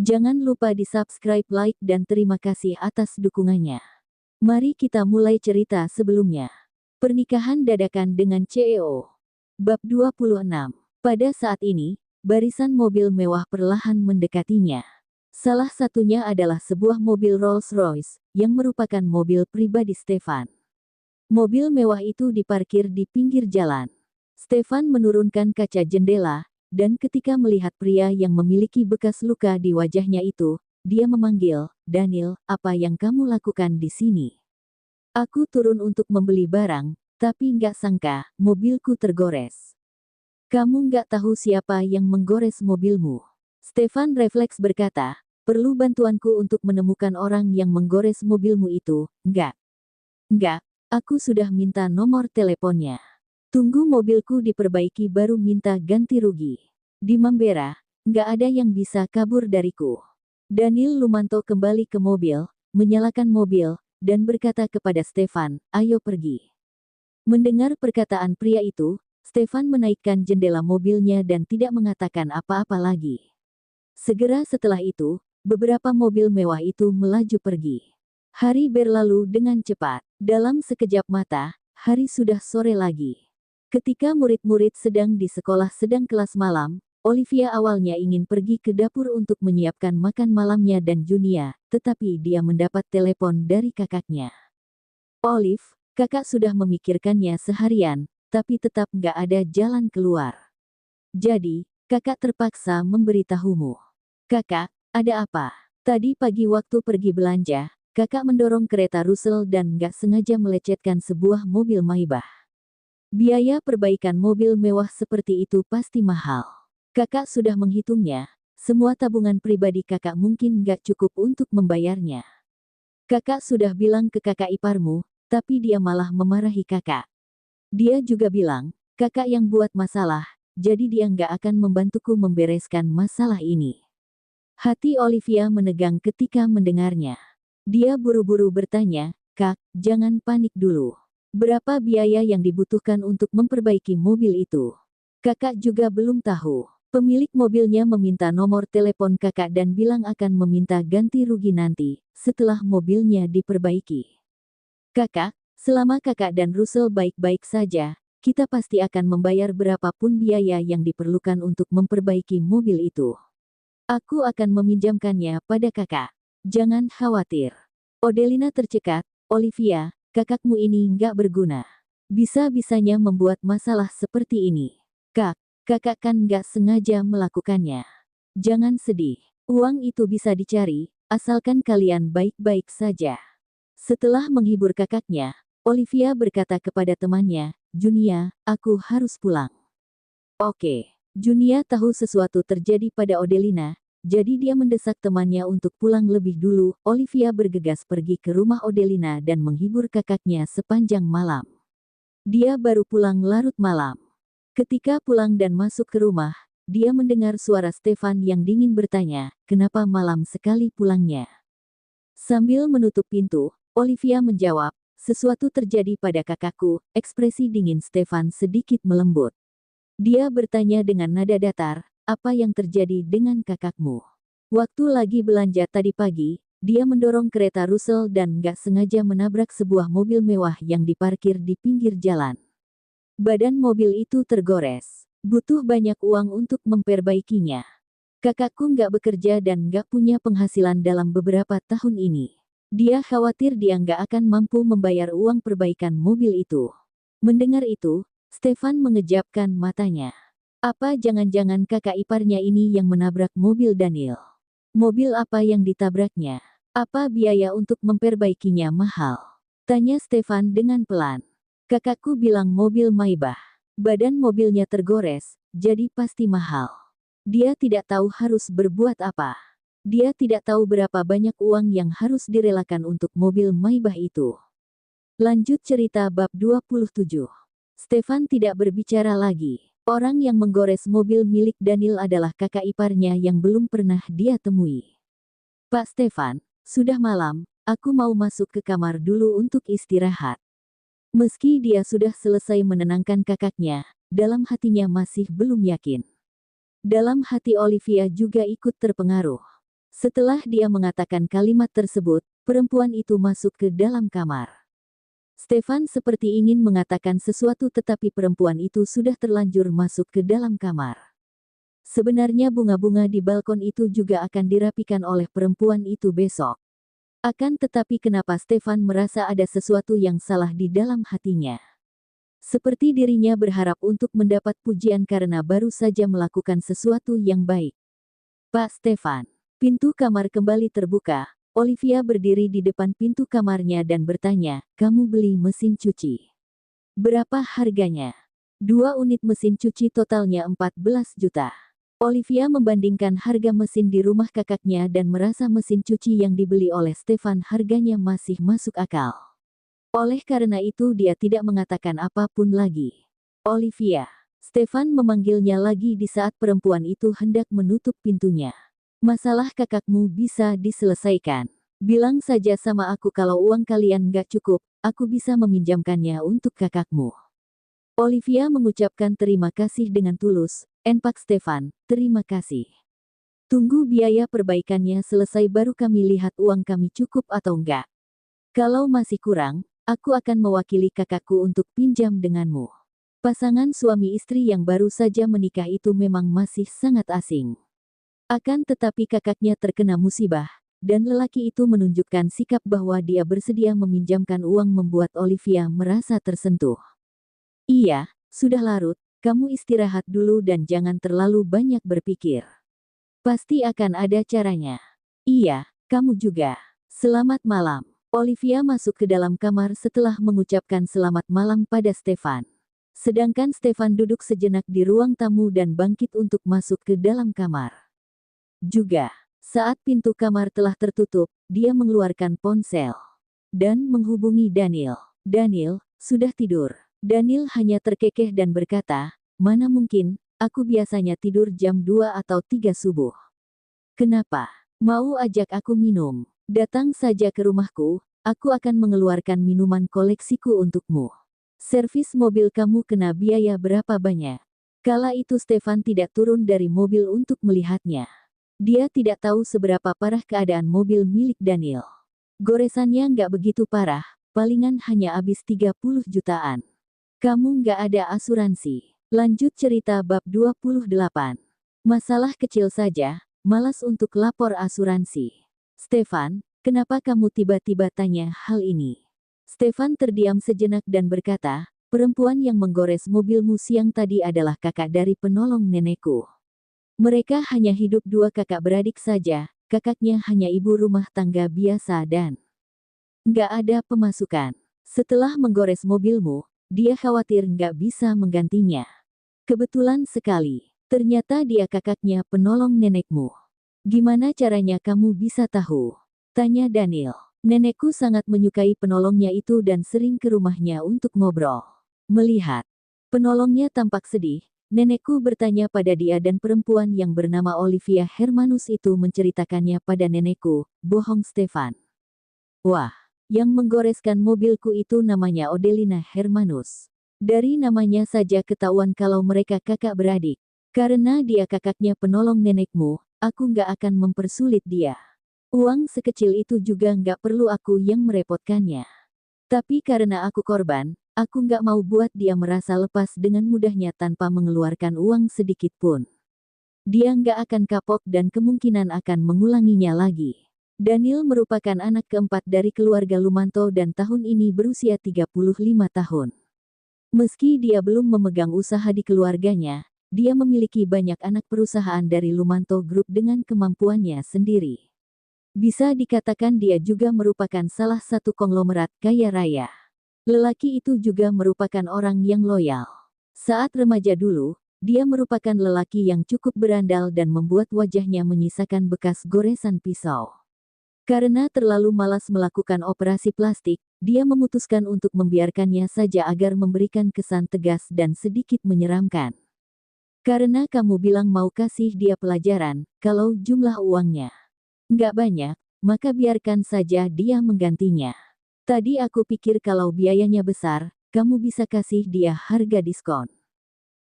Jangan lupa di-subscribe, like, dan terima kasih atas dukungannya. Mari kita mulai cerita sebelumnya. Pernikahan dadakan dengan CEO. Bab 26. Pada saat ini, barisan mobil mewah perlahan mendekatinya. Salah satunya adalah sebuah mobil Rolls-Royce, yang merupakan mobil pribadi Stefan. Mobil mewah itu diparkir di pinggir jalan. Stefan menurunkan kaca jendela, dan ketika melihat pria yang memiliki bekas luka di wajahnya itu, dia memanggil, "Daniel, apa yang kamu lakukan di sini?" "Aku turun untuk membeli barang, tapi nggak sangka, mobilku tergores." "Kamu nggak tahu siapa yang menggores mobilmu?" Stefan refleks berkata, "Perlu bantuanku untuk menemukan orang yang menggores mobilmu itu?" Enggak, aku sudah minta nomor teleponnya. Tunggu mobilku diperbaiki baru minta ganti rugi." Di Mambera, nggak ada yang bisa kabur dariku. Daniel Lumanto kembali ke mobil, menyalakan mobil, dan berkata kepada Stefan, "Ayo pergi." Mendengar perkataan pria itu, Stefan menaikkan jendela mobilnya dan tidak mengatakan apa-apa lagi. Segera setelah itu, beberapa mobil mewah itu melaju pergi. Hari berlalu dengan cepat. Dalam sekejap mata, hari sudah sore lagi. Ketika murid-murid sedang di sekolah sedang kelas malam, Olivia awalnya ingin pergi ke dapur untuk menyiapkan makan malamnya dan Junia, tetapi dia mendapat telepon dari kakaknya. "Olive, kakak sudah memikirkannya seharian, tapi tetap nggak ada jalan keluar. Jadi, kakak terpaksa memberitahumu." "Kakak, ada apa?" "Tadi pagi waktu pergi belanja, kakak mendorong kereta Russell dan nggak sengaja melecetkan sebuah mobil Maybach. Biaya perbaikan mobil mewah seperti itu pasti mahal. Kakak sudah menghitungnya, semua tabungan pribadi kakak mungkin nggak cukup untuk membayarnya. Kakak sudah bilang ke kakak iparmu, tapi dia malah memarahi kakak. Dia juga bilang, kakak yang buat masalah, jadi dia nggak akan membantuku membereskan masalah ini." Hati Olivia menegang ketika mendengarnya. Dia buru-buru bertanya, "Kak, jangan panik dulu. Berapa biaya yang dibutuhkan untuk memperbaiki mobil itu?" "Kakak juga belum tahu. Pemilik mobilnya meminta nomor telepon kakak dan bilang akan meminta ganti rugi nanti, setelah mobilnya diperbaiki. Kakak, selama kakak dan Russell baik-baik saja, kita pasti akan membayar berapapun biaya yang diperlukan untuk memperbaiki mobil itu. Aku akan meminjamkannya pada kakak. Jangan khawatir." Odelina tercekat, "Olivia, kakakmu ini nggak berguna. Bisa-bisanya membuat masalah seperti ini. Kak, kakak kan nggak sengaja melakukannya. Jangan sedih. Uang itu bisa dicari, asalkan kalian baik-baik saja." Setelah menghibur kakaknya, Olivia berkata kepada temannya, "Junia, aku harus pulang." "Oke." Junia tahu sesuatu terjadi pada Odelina, jadi dia mendesak temannya untuk pulang lebih dulu. Olivia bergegas pergi ke rumah Odelina dan menghibur kakaknya sepanjang malam. Dia baru pulang larut malam. Ketika pulang dan masuk ke rumah, dia mendengar suara Stefan yang dingin bertanya, "Kenapa malam sekali pulangnya?" Sambil menutup pintu, Olivia menjawab, "Sesuatu terjadi pada kakakku." Ekspresi dingin Stefan sedikit melembut. Dia bertanya dengan nada datar, "Apa yang terjadi dengan kakakmu?" "Waktu lagi belanja tadi pagi, dia mendorong kereta Russell dan nggak sengaja menabrak sebuah mobil mewah yang diparkir di pinggir jalan. Badan mobil itu tergores. Butuh banyak uang untuk memperbaikinya. Kakakku nggak bekerja dan nggak punya penghasilan dalam beberapa tahun ini. Dia khawatir dia nggak akan mampu membayar uang perbaikan mobil itu." Mendengar itu, Stefan mengejapkan matanya. Apa jangan-jangan kakak iparnya ini yang menabrak mobil Daniel? Mobil apa yang ditabraknya? Apa biaya untuk memperbaikinya mahal? Tanya Stefan dengan pelan. "Kakakku bilang mobil Maybach. Badan mobilnya tergores, jadi pasti mahal. Dia tidak tahu harus berbuat apa. Dia tidak tahu berapa banyak uang yang harus direlakan untuk mobil Maybach itu." Lanjut cerita bab 27. Stefan tidak berbicara lagi. Orang yang menggores mobil milik Daniel adalah kakak iparnya yang belum pernah dia temui. "Pak Stefan, sudah malam, aku mau masuk ke kamar dulu untuk istirahat." Meski dia sudah selesai menenangkan kakaknya, dalam hatinya masih belum yakin. Dalam hati Olivia juga ikut terpengaruh. Setelah dia mengatakan kalimat tersebut, perempuan itu masuk ke dalam kamar. Stefan seperti ingin mengatakan sesuatu tetapi perempuan itu sudah terlanjur masuk ke dalam kamar. Sebenarnya bunga-bunga di balkon itu juga akan dirapikan oleh perempuan itu besok. Akan tetapi kenapa Stefan merasa ada sesuatu yang salah di dalam hatinya? Seperti dirinya berharap untuk mendapat pujian karena baru saja melakukan sesuatu yang baik. Pak Stefan, pintu kamar kembali terbuka. Olivia berdiri di depan pintu kamarnya dan bertanya, "Kamu beli mesin cuci? Berapa harganya?" 2 unit mesin cuci totalnya 14 juta. Olivia membandingkan harga mesin di rumah kakaknya dan merasa mesin cuci yang dibeli oleh Stefan harganya masih masuk akal. Oleh karena itu dia tidak mengatakan apapun lagi. "Olivia." Stefan memanggilnya lagi di saat perempuan itu hendak menutup pintunya. "Masalah kakakmu bisa diselesaikan. Bilang saja sama aku kalau uang kalian nggak cukup, aku bisa meminjamkannya untuk kakakmu." Olivia mengucapkan terima kasih dengan tulus. "Pak Stefan, terima kasih. Tunggu biaya perbaikannya selesai baru kami lihat uang kami cukup atau enggak. Kalau masih kurang, aku akan mewakili kakakku untuk pinjam denganmu." Pasangan suami istri yang baru saja menikah itu memang masih sangat asing. Akan tetapi kakaknya terkena musibah, dan lelaki itu menunjukkan sikap bahwa dia bersedia meminjamkan uang membuat Olivia merasa tersentuh. "Iya, sudah larut, kamu istirahat dulu dan jangan terlalu banyak berpikir. Pasti akan ada caranya." "Iya, kamu juga. Selamat malam." Olivia masuk ke dalam kamar setelah mengucapkan selamat malam pada Stefan. Sedangkan Stefan duduk sejenak di ruang tamu dan bangkit untuk masuk ke dalam kamar. Juga, saat pintu kamar telah tertutup, dia mengeluarkan ponsel dan menghubungi Daniel. "Daniel, sudah tidur?" Daniel hanya terkekeh dan berkata, "Mana mungkin, aku biasanya tidur jam 2 atau 3 subuh. Kenapa? Mau ajak aku minum? Datang saja ke rumahku, aku akan mengeluarkan minuman koleksiku untukmu. Servis mobil kamu kena biaya berapa banyak?" Kala itu Stefan tidak turun dari mobil untuk melihatnya. Dia tidak tahu seberapa parah keadaan mobil milik Daniel. Goresannya nggak begitu parah, palingan hanya habis 30 jutaan. "Kamu nggak ada asuransi?" Lanjut cerita bab 28. "Masalah kecil saja, malas untuk lapor asuransi." "Stefan, kenapa kamu tiba-tiba tanya hal ini?" Stefan terdiam sejenak dan berkata, "Perempuan yang menggores mobilmu siang tadi adalah kakak dari penolong nenekku. Mereka hanya hidup 2 kakak beradik saja, kakaknya hanya ibu rumah tangga biasa dan nggak ada pemasukan. Setelah menggores mobilmu, dia khawatir nggak bisa menggantinya. Kebetulan sekali, ternyata dia kakaknya penolong nenekmu." "Gimana caranya kamu bisa tahu?" tanya Daniel. "Nenekku sangat menyukai penolongnya itu dan sering ke rumahnya untuk ngobrol." Melihat penolongnya tampak sedih, nenekku bertanya pada dia dan perempuan yang bernama Olivia Hermanus itu menceritakannya pada nenekku. "Bohong Stefan. Wah, yang menggoreskan mobilku itu namanya Odelina Hermanus. Dari namanya saja ketahuan kalau mereka kakak beradik. Karena dia kakaknya penolong nenekmu, aku nggak akan mempersulit dia. Uang sekecil itu juga nggak perlu aku yang merepotkannya. Tapi karena aku korban, aku nggak mau buat dia merasa lepas dengan mudahnya tanpa mengeluarkan uang sedikit pun. Dia nggak akan kapok dan kemungkinan akan mengulanginya lagi." Daniel merupakan anak keempat dari keluarga Lumanto dan tahun ini berusia 35 tahun. Meski dia belum memegang usaha di keluarganya, dia memiliki banyak anak perusahaan dari Lumanto Group dengan kemampuannya sendiri. Bisa dikatakan dia juga merupakan salah satu konglomerat kaya raya. Lelaki itu juga merupakan orang yang loyal. Saat remaja dulu, dia merupakan lelaki yang cukup berandal dan membuat wajahnya menyisakan bekas goresan pisau. Karena terlalu malas melakukan operasi plastik, dia memutuskan untuk membiarkannya saja agar memberikan kesan tegas dan sedikit menyeramkan. "Karena kamu bilang mau kasih dia pelajaran, kalau jumlah uangnya nggak banyak, maka biarkan saja dia menggantinya. Tadi aku pikir kalau biayanya besar, kamu bisa kasih dia harga diskon.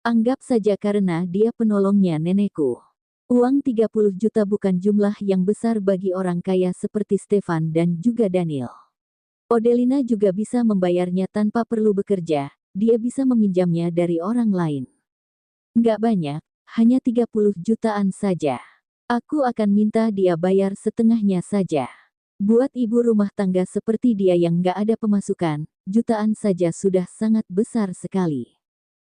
Anggap saja karena dia penolongnya nenekku." Uang 30 juta bukan jumlah yang besar bagi orang kaya seperti Stefan dan juga Daniel. Odelina juga bisa membayarnya tanpa perlu bekerja, dia bisa meminjamnya dari orang lain. Nggak banyak, hanya 30 jutaan saja. Aku akan minta dia bayar setengahnya saja. Buat ibu rumah tangga seperti dia yang nggak ada pemasukan, jutaan saja sudah sangat besar sekali.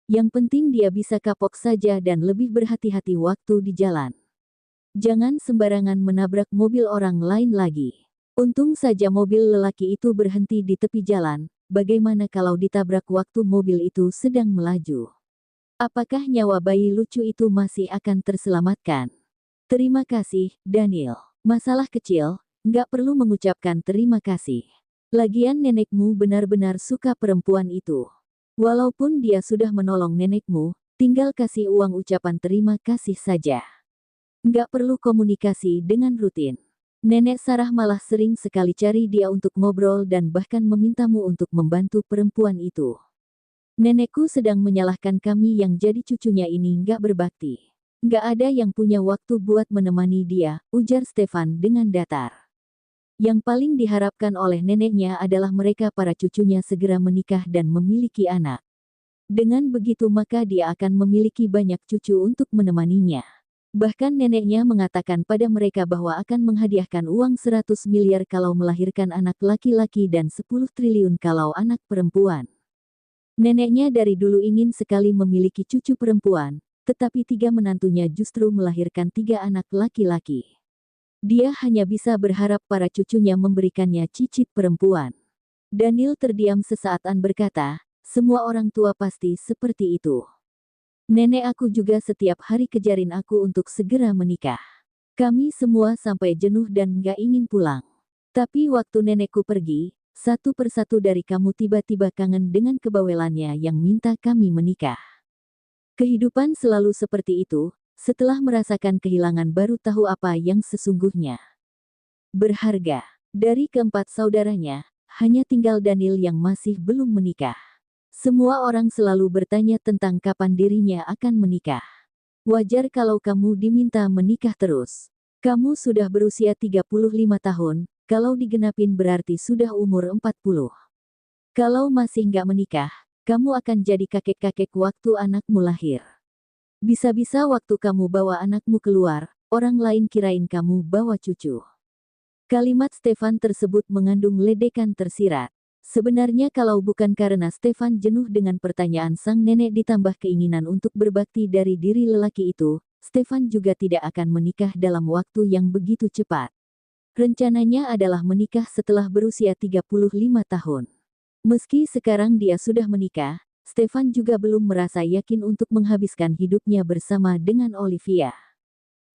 Yang penting dia bisa kapok saja dan lebih berhati-hati waktu di jalan. Jangan sembarangan menabrak mobil orang lain lagi. Untung saja mobil lelaki itu berhenti di tepi jalan, bagaimana kalau ditabrak waktu mobil itu sedang melaju? Apakah nyawa bayi lucu itu masih akan terselamatkan? Terima kasih, Daniel. Masalah kecil, nggak perlu mengucapkan terima kasih. Lagian nenekmu benar-benar suka perempuan itu. Walaupun dia sudah menolong nenekmu, tinggal kasih uang ucapan terima kasih saja. Nggak perlu komunikasi dengan rutin. Nenek Sarah malah sering sekali cari dia untuk ngobrol dan bahkan memintamu untuk membantu perempuan itu. Nenekku sedang menyalahkan kami yang jadi cucunya ini nggak berbakti. Nggak ada yang punya waktu buat menemani dia, ujar Stefan dengan datar. Yang paling diharapkan oleh neneknya adalah mereka para cucunya segera menikah dan memiliki anak. Dengan begitu maka dia akan memiliki banyak cucu untuk menemaninya. Bahkan neneknya mengatakan pada mereka bahwa akan menghadiahkan uang 100 miliar kalau melahirkan anak laki-laki dan 10 triliun kalau anak perempuan. Neneknya dari dulu ingin sekali memiliki cucu perempuan, tetapi 3 menantunya justru melahirkan 3 anak laki-laki. Dia hanya bisa berharap para cucunya memberikannya cicit perempuan. Daniel terdiam sesaatan berkata, semua orang tua pasti seperti itu. Nenek aku juga setiap hari kejarin aku untuk segera menikah. Kami semua sampai jenuh dan gak ingin pulang. Tapi waktu nenekku pergi, satu persatu dari kamu tiba-tiba kangen dengan kebawelannya yang minta kami menikah. Kehidupan selalu seperti itu. Setelah merasakan kehilangan baru tahu apa yang sesungguhnya berharga. Dari keempat saudaranya, hanya tinggal Daniel yang masih belum menikah. Semua orang selalu bertanya tentang kapan dirinya akan menikah. Wajar kalau kamu diminta menikah terus. Kamu sudah berusia 35 tahun, kalau digenapin berarti sudah umur 40. Kalau masih nggak menikah, kamu akan jadi kakek-kakek waktu anakmu lahir. Bisa-bisa waktu kamu bawa anakmu keluar, orang lain kirain kamu bawa cucu. Kalimat Stefan tersebut mengandung ledekan tersirat. Sebenarnya kalau bukan karena Stefan jenuh dengan pertanyaan sang nenek ditambah keinginan untuk berbakti dari diri lelaki itu, Stefan juga tidak akan menikah dalam waktu yang begitu cepat. Rencananya adalah menikah setelah berusia 35 tahun. Meski sekarang dia sudah menikah, Stefan juga belum merasa yakin untuk menghabiskan hidupnya bersama dengan Olivia.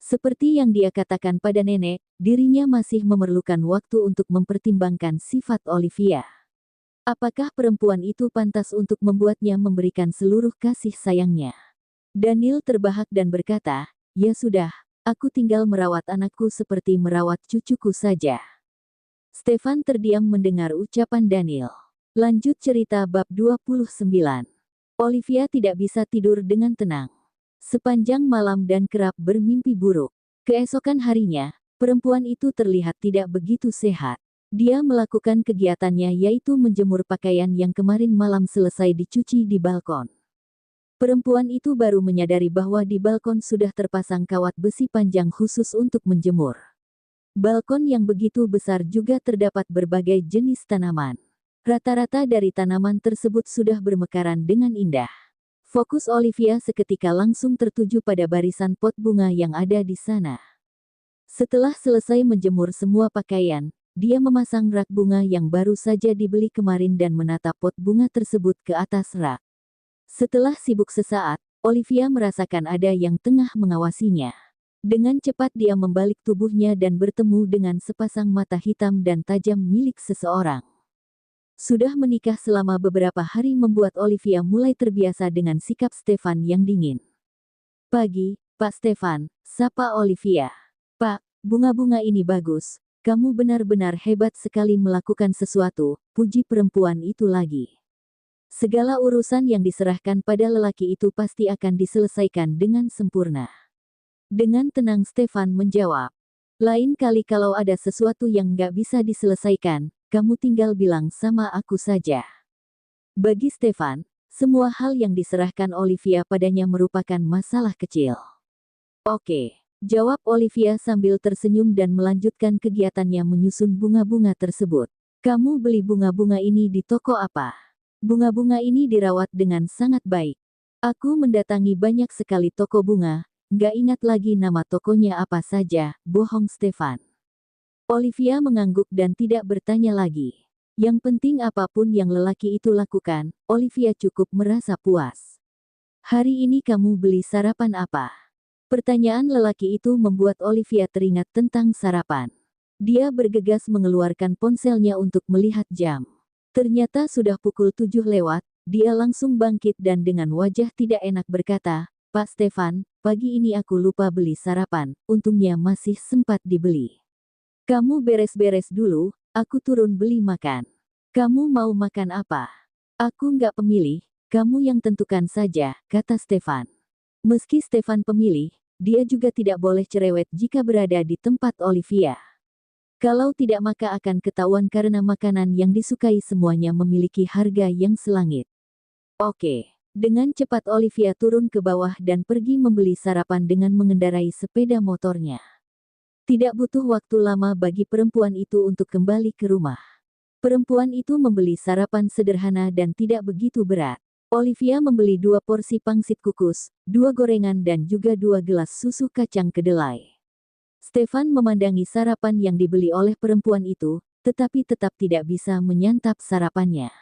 Seperti yang dia katakan pada nenek, dirinya masih memerlukan waktu untuk mempertimbangkan sifat Olivia. Apakah perempuan itu pantas untuk membuatnya memberikan seluruh kasih sayangnya? Daniel terbahak dan berkata, ya sudah, aku tinggal merawat anakku seperti merawat cucuku saja. Stefan terdiam mendengar ucapan Daniel. Lanjut cerita bab 29. Olivia tidak bisa tidur dengan tenang. Sepanjang malam dan kerap bermimpi buruk. Keesokan harinya, perempuan itu terlihat tidak begitu sehat. Dia melakukan kegiatannya yaitu menjemur pakaian yang kemarin malam selesai dicuci di balkon. Perempuan itu baru menyadari bahwa di balkon sudah terpasang kawat besi panjang khusus untuk menjemur. Balkon yang begitu besar juga terdapat berbagai jenis tanaman. Rata-rata dari tanaman tersebut sudah bermekaran dengan indah. Fokus Olivia seketika langsung tertuju pada barisan pot bunga yang ada di sana. Setelah selesai menjemur semua pakaian, dia memasang rak bunga yang baru saja dibeli kemarin dan menata pot bunga tersebut ke atas rak. Setelah sibuk sesaat, Olivia merasakan ada yang tengah mengawasinya. Dengan cepat dia membalik tubuhnya dan bertemu dengan sepasang mata hitam dan tajam milik seseorang. Sudah menikah selama beberapa hari membuat Olivia mulai terbiasa dengan sikap Stefan yang dingin. Pagi, Pak Stefan, sapa Olivia. Pak, bunga-bunga ini bagus, kamu benar-benar hebat sekali melakukan sesuatu, puji perempuan itu lagi. Segala urusan yang diserahkan pada lelaki itu pasti akan diselesaikan dengan sempurna. Dengan tenang Stefan menjawab. Lain kali kalau ada sesuatu yang nggak bisa diselesaikan, kamu tinggal bilang sama aku saja. Bagi Stefan, semua hal yang diserahkan Olivia padanya merupakan masalah kecil. Oke, jawab Olivia sambil tersenyum dan melanjutkan kegiatannya menyusun bunga-bunga tersebut. Kamu beli bunga-bunga ini di toko apa? Bunga-bunga ini dirawat dengan sangat baik. Aku mendatangi banyak sekali toko bunga, nggak ingat lagi nama tokonya apa saja, bohong Stefan. Olivia mengangguk dan tidak bertanya lagi. Yang penting apapun yang lelaki itu lakukan, Olivia cukup merasa puas. Hari ini kamu beli sarapan apa? Pertanyaan lelaki itu membuat Olivia teringat tentang sarapan. Dia bergegas mengeluarkan ponselnya untuk melihat jam. Ternyata sudah pukul 7 lewat, dia langsung bangkit dan dengan wajah tidak enak berkata, Pak Stefan, pagi ini aku lupa beli sarapan, untungnya masih sempat dibeli. Kamu beres-beres dulu, aku turun beli makan. Kamu mau makan apa? Aku nggak pemilih, kamu yang tentukan saja, kata Stefan. Meski Stefan pemilih, dia juga tidak boleh cerewet jika berada di tempat Olivia. Kalau tidak maka akan ketahuan karena makanan yang disukai semuanya memiliki harga yang selangit. Oke, dengan cepat Olivia turun ke bawah dan pergi membeli sarapan dengan mengendarai sepeda motornya. Tidak butuh waktu lama bagi perempuan itu untuk kembali ke rumah. Perempuan itu membeli sarapan sederhana dan tidak begitu berat. Olivia membeli 2 porsi pangsit kukus, 2 gorengan dan juga 2 gelas susu kacang kedelai. Stefan memandangi sarapan yang dibeli oleh perempuan itu, tetapi tetap tidak bisa menyantap sarapannya.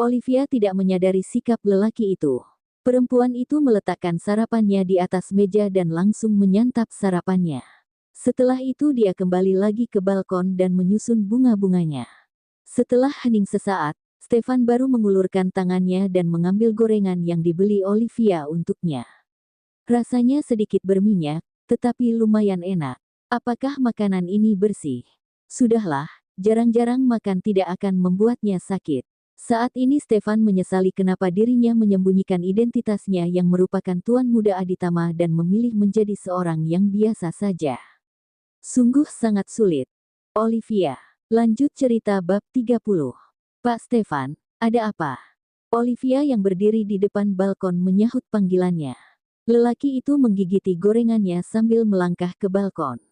Olivia tidak menyadari sikap lelaki itu. Perempuan itu meletakkan sarapannya di atas meja dan langsung menyantap sarapannya. Setelah itu dia kembali lagi ke balkon dan menyusun bunga-bunganya. Setelah hening sesaat, Stefan baru mengulurkan tangannya dan mengambil gorengan yang dibeli Olivia untuknya. Rasanya sedikit berminyak, tetapi lumayan enak. Apakah makanan ini bersih? Sudahlah, jarang-jarang makan tidak akan membuatnya sakit. Saat ini Stefan menyesali kenapa dirinya menyembunyikan identitasnya yang merupakan Tuan Muda Aditama dan memilih menjadi seorang yang biasa saja. Sungguh sangat sulit. Olivia. Lanjut cerita bab 30. Pak Stefan, ada apa? Olivia yang berdiri di depan balkon menyahut panggilannya. Lelaki itu menggigiti gorengannya sambil melangkah ke balkon.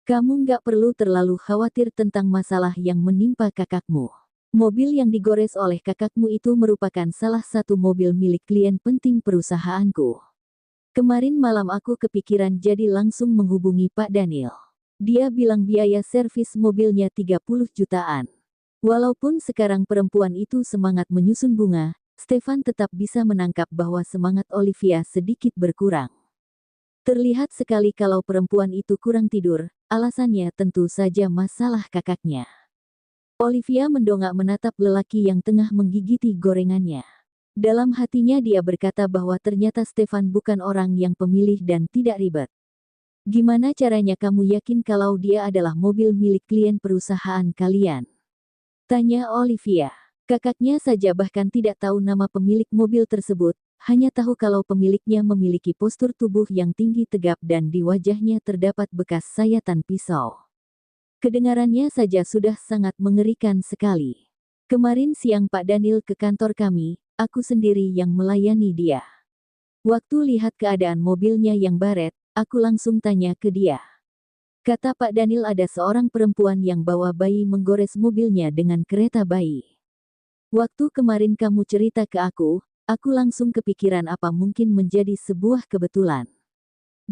Kamu nggak perlu terlalu khawatir tentang masalah yang menimpa kakakmu. Mobil yang digores oleh kakakmu itu merupakan salah satu mobil milik klien penting perusahaanku. Kemarin malam aku kepikiran jadi langsung menghubungi Pak Daniel. Dia bilang biaya servis mobilnya 30 jutaan. Walaupun sekarang perempuan itu semangat menyusun bunga, Stefan tetap bisa menangkap bahwa semangat Olivia sedikit berkurang. Terlihat sekali kalau perempuan itu kurang tidur, alasannya tentu saja masalah kakaknya. Olivia mendongak menatap lelaki yang tengah menggigiti gorengannya. Dalam hatinya dia berkata bahwa ternyata Stefan bukan orang yang pemilih dan tidak ribet. Gimana caranya kamu yakin kalau dia adalah mobil milik klien perusahaan kalian? Tanya Olivia. Kakaknya saja bahkan tidak tahu nama pemilik mobil tersebut, hanya tahu kalau pemiliknya memiliki postur tubuh yang tinggi tegap dan di wajahnya terdapat bekas sayatan pisau. Kedengarannya saja sudah sangat mengerikan sekali. Kemarin siang Pak Daniel ke kantor kami, aku sendiri yang melayani dia. Waktu lihat keadaan mobilnya yang baret, aku langsung tanya ke dia. Kata Pak Daniel ada seorang perempuan yang bawa bayi menggores mobilnya dengan kereta bayi. Waktu kemarin kamu cerita ke aku langsung kepikiran apa mungkin menjadi sebuah kebetulan.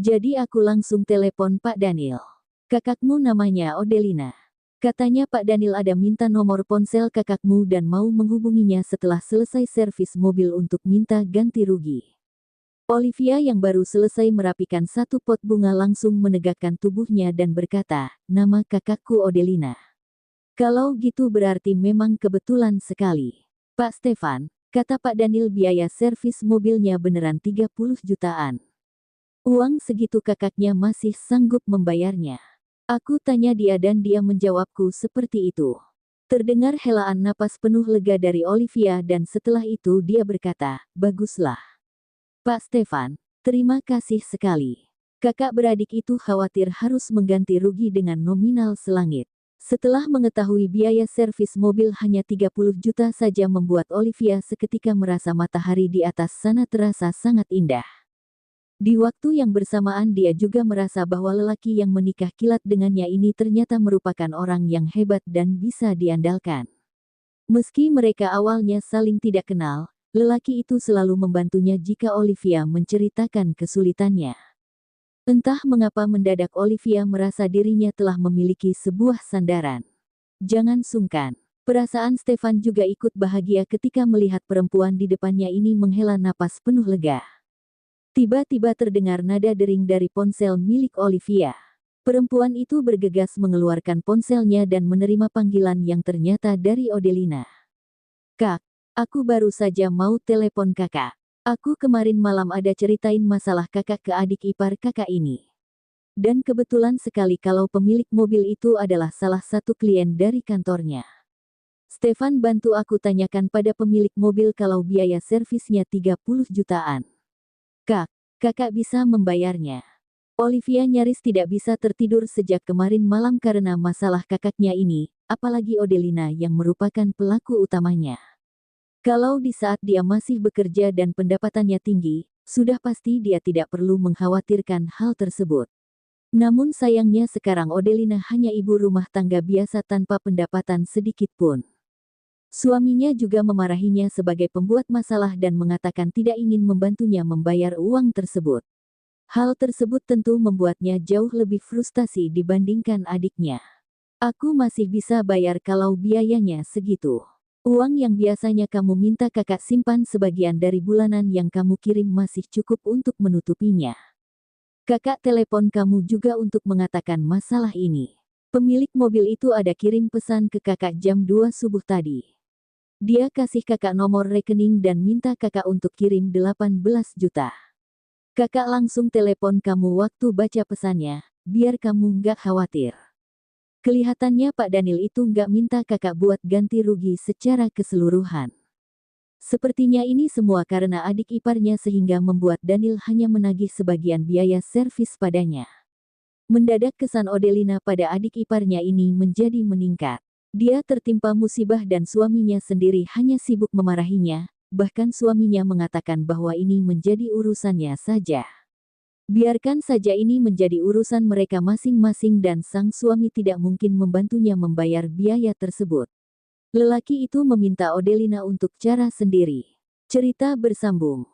Jadi aku langsung telepon Pak Daniel. Kakakmu namanya Odelina. Katanya Pak Daniel ada minta nomor ponsel kakakmu dan mau menghubunginya setelah selesai servis mobil untuk minta ganti rugi. Olivia yang baru selesai merapikan satu pot bunga langsung menegakkan tubuhnya dan berkata, nama kakakku Odelina. Kalau gitu berarti memang kebetulan sekali. Pak Stefan, kata Pak Daniel biaya servis mobilnya beneran 30 jutaan. Uang segitu kakaknya masih sanggup membayarnya. Aku tanya dia dan dia menjawabku seperti itu. Terdengar helaan napas penuh lega dari Olivia dan setelah itu dia berkata, baguslah. Pak Stefan, terima kasih sekali. Kakak beradik itu khawatir harus mengganti rugi dengan nominal selangit. Setelah mengetahui biaya servis mobil hanya 30 juta saja membuat Olivia seketika merasa matahari di atas sana terasa sangat indah. Di waktu yang bersamaan dia juga merasa bahwa lelaki yang menikah kilat dengannya ini ternyata merupakan orang yang hebat dan bisa diandalkan. Meski mereka awalnya saling tidak kenal, lelaki itu selalu membantunya jika Olivia menceritakan kesulitannya. Entah mengapa mendadak Olivia merasa dirinya telah memiliki sebuah sandaran. Jangan sungkan. Perasaan Stefan juga ikut bahagia ketika melihat perempuan di depannya ini menghela napas penuh lega. Tiba-tiba terdengar nada dering dari ponsel milik Olivia. Perempuan itu bergegas mengeluarkan ponselnya dan menerima panggilan yang ternyata dari Odelina. "Kak, aku baru saja mau telepon kakak. Aku kemarin malam ada ceritain masalah kakak ke adik ipar kakak ini. Dan kebetulan sekali kalau pemilik mobil itu adalah salah satu klien dari kantornya. Stefan bantu aku tanyakan pada pemilik mobil kalau biaya servisnya 30 jutaan. Kak, kakak bisa membayarnya." Olivia nyaris tidak bisa tertidur sejak kemarin malam karena masalah kakaknya ini, apalagi Odelina yang merupakan pelaku utamanya. Kalau di saat dia masih bekerja dan pendapatannya tinggi, sudah pasti dia tidak perlu mengkhawatirkan hal tersebut. Namun sayangnya sekarang Odelina hanya ibu rumah tangga biasa tanpa pendapatan sedikit pun. Suaminya juga memarahinya sebagai pembuat masalah dan mengatakan tidak ingin membantunya membayar uang tersebut. Hal tersebut tentu membuatnya jauh lebih frustasi dibandingkan adiknya. "Aku masih bisa bayar kalau biayanya segitu. Uang yang biasanya kamu minta kakak simpan sebagian dari bulanan yang kamu kirim masih cukup untuk menutupinya. Kakak telepon kamu juga untuk mengatakan masalah ini. Pemilik mobil itu ada kirim pesan ke kakak jam 2 subuh tadi. Dia kasih kakak nomor rekening dan minta kakak untuk kirim 18 juta. Kakak langsung telepon kamu waktu baca pesannya, biar kamu nggak khawatir." Kelihatannya Pak Daniel itu nggak minta kakak buat ganti rugi secara keseluruhan. Sepertinya ini semua karena adik iparnya sehingga membuat Daniel hanya menagih sebagian biaya servis padanya. Mendadak kesan Odelina pada adik iparnya ini menjadi meningkat. Dia tertimpa musibah dan suaminya sendiri hanya sibuk memarahinya, bahkan suaminya mengatakan bahwa ini menjadi urusannya saja. Biarkan saja ini menjadi urusan mereka masing-masing dan sang suami tidak mungkin membantunya membayar biaya tersebut. Lelaki itu meminta Odelina untuk cara sendiri. Cerita bersambung.